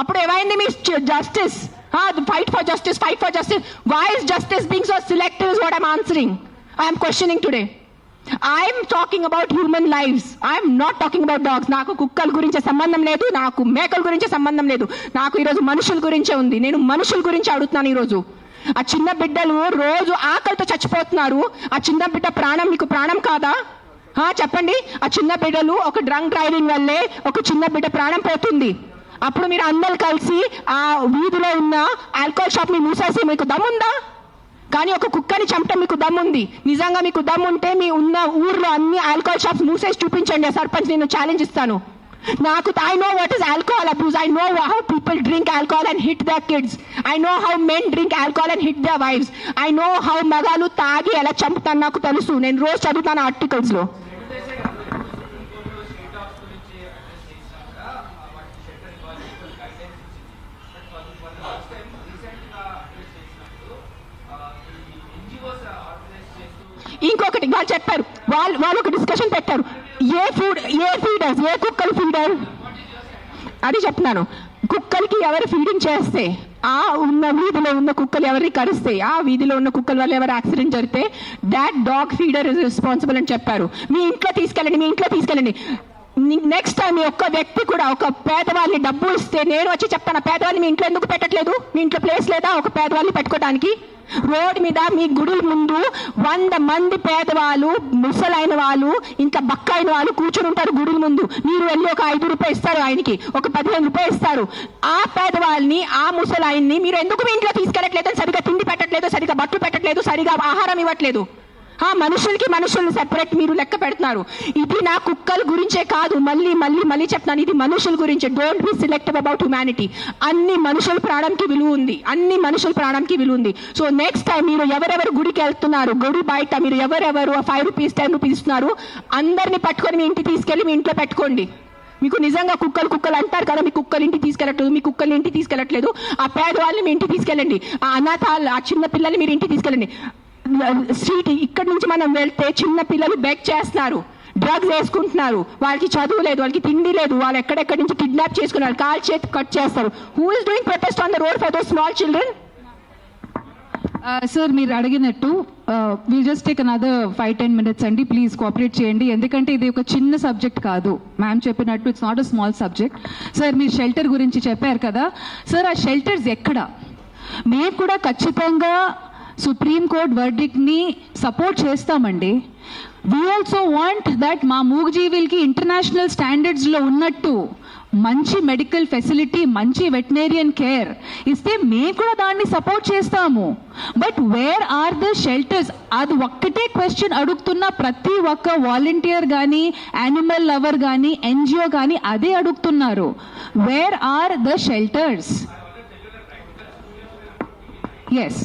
అప్పుడు ఏమైంది మీ justice? Fight for justice, fight for justice. Why is justice being so selective is what I'm answering. I'm questioning today. I'm talking about human lifes. I'm not talking about dogs. నాకు కుక్కల గురించి సంబంధం లేదు, నాకు మేకల గురించి సంబంధం లేదు. నాకు ఈరోజు మనుషుల గురించే ఉంది. నేను మనుషుల గురించి అడుగుతున్నాను ఈరోజు. ఆ చిన్న బిడ్డలు రోజు ఆకలితో చచ్చిపోతున్నారు. ఆ చిన్న బిడ్డ ప్రాణం మీకు ప్రాణం కాదా? చెప్పండి. ఆ చిన్న బిడ్డలు ఒక డ్రంక్ డ్రైవింగ్ వల్లే ఒక చిన్న బిడ్డ ప్రాణం పోతుంది. అప్పుడు మీరు అందరు కలిసి ఆ వీధిలో ఉన్న ఆల్కహాల్ షాప్ ని మూసేసి మీకు దమ్ముందా? కానీ ఒక కుక్కని చంపటం మీకు దమ్ముంది. నిజంగా మీకు దమ్ముంటే మీ ఉన్న ఊర్లో అన్ని ఆల్కహాల్ షాప్స్ మూసేసి చూపించండి. సర్పంచ్ నేను ఛాలెంజ్ ఇస్తాను. I know what is alcohol abuse. I know how people drink alcohol and hit their kids. I know how men drink alcohol and hit their wives. I know how మగాలు తాగి ఎలా చంపుతాను నాకు తెలుసు. నేను రోజు చదువుతాను ఆర్టికల్స్ లో. ఇంకొకటి వాళ్ళు చెప్పారు, వాళ్ళు ఒక డిస్కషన్ పెట్టారు. ఏ ఫీడర్స్, ఏ కుక్కలు ఫీడర్ అది చెప్తున్నాను. కుక్కలకి ఎవరు ఫీడింగ్ చేస్తే, ఆ ఉన్న వీధిలో ఉన్న కుక్కలు ఎవరిని కరిస్తే, ఆ వీధిలో ఉన్న కుక్కల వల్ల ఎవరు యాక్సిడెంట్ జరిగితే that dog feeder is responsible అని చెప్పారు. మీ ఇంట్లో తీసుకెళ్ళండి. నెక్స్ట్ టైం మీ ఒక్క వ్యక్తి కూడా ఒక పేదవాళ్ళని డబ్బు ఇస్తే నేను వచ్చి చెప్తాను, పేదవాళ్ళని మీ ఇంట్లో ఎందుకు పెట్టట్లేదు? మీ ఇంట్లో ప్లేస్ లేదా ఒక పేదవాళ్ళని పెట్టుకోవడానికి? రోడ్ మీద మీ గుడుల ముందు 100 మంది పేదవాళ్ళు, ముసలైన వాళ్ళు, ఇంకా బక్కైన వాళ్ళు కూర్చొని ఉంటారు గుడుల ముందు. మీరు వెళ్ళి ఒక 5 రూపాయలు ఇస్తారు, ఆయనకి ఒక 15 రూపాయలు ఇస్తారు. ఆ పేదవాళ్ళని, ఆ ముసలాయన్ని మీరు ఎందుకు మీ ఇంట్లో తీసుకెళ్ళట్లేదు? సరిగా తిండి పెట్టట్లేదు, సరిగా బట్టలు పెట్టట్లేదు, సరిగా ఆహారం ఇవ్వట్లేదు. మనుషుల్ని సెపరేట్ మీరు లెక్క పెడుతున్నారు. ఇది నా కుక్కల గురించే కాదు, మళ్ళీ చెప్తున్నాను, ఇది మనుషుల గురించే. Don't be selective about humanity. అన్ని మనుషుల ప్రాణంకి విలువ ఉంది. సో నెక్స్ట్ టైం మీరు ఎవరెవరు గుడికి వెళ్తున్నారు, గుడి బయట మీరు ఎవరెవరు 5 రూపీస్ 10 రూపీస్ ఇస్తున్నారు, అందరినీ పట్టుకొని మీ ఇంటికి తీసుకెళ్లి మీ ఇంట్లో పెట్టుకోండి. మీకు నిజంగా కుక్కలు అంటారు కదా, మీ కుక్కలు ఇంటికి తీసుకెళ్ళట్లేదు. ఆ పేదవాళ్ళని మీ ఇంటికి తీసుకెళ్ళండి. ఆ అనాథాలు, ఆ చిన్న పిల్లల్ని మీరు ఇంటికి తీసుకెళ్ళండి. స్ట్రీట్ ఇక్కడి నుంచి మనం వెళ్తే చిన్న పిల్లలు బెగ్ చేస్తున్నారు, డ్రగ్స్ వేసుకుంటున్నారు, వాళ్ళకి చదువు లేదు, వాళ్ళకి తిండి లేదు, వాళ్ళు ఎక్కడెక్కడి నుంచి కిడ్నాప్ చేసుకున్నారు, కాల్ చేతి కట్ చేస్తారు. Who is doing protest on the road for those small children? Sir మీరు అడిగినట్టు will just take another 5-10 minutes అండి. ప్లీజ్ కోఆపరేట్ చేయండి, ఎందుకంటే ఇది ఒక చిన్న సబ్జెక్ట్ కాదు. మ్యామ్ చెప్పినట్టు it's not a small subject. Sir మీరు షెల్టర్ గురించి చెప్పారు కదా సార్, ఆ షెల్టర్స్ ఎక్కడ? మేము కూడా ఖచ్చితంగా సుప్రీం కోర్ట్ వర్డిక్ట్ ని సపోర్ట్ చేస్తామండి. వీ ఆల్సో వాంట్ దట్ మా మూగజీవులకి ఇంటర్నేషనల్ స్టాండర్డ్స్ లో ఉన్నట్టు మంచి మెడికల్ ఫెసిలిటీ, మంచి వెటనరియన్ కేర్ ఇస్తే మేము కూడా దాన్ని సపోర్ట్ చేస్తాము. But where are the shelters? అది ఒక్కటే క్వశ్చన్ అడుగుతున్న ప్రతి ఒక్క వాలంటీర్ కానీ, యానిమల్ లవర్ కానీ, ఎన్జిఓ కానీ అదే అడుగుతున్నారు. Where are the shelters? Yes.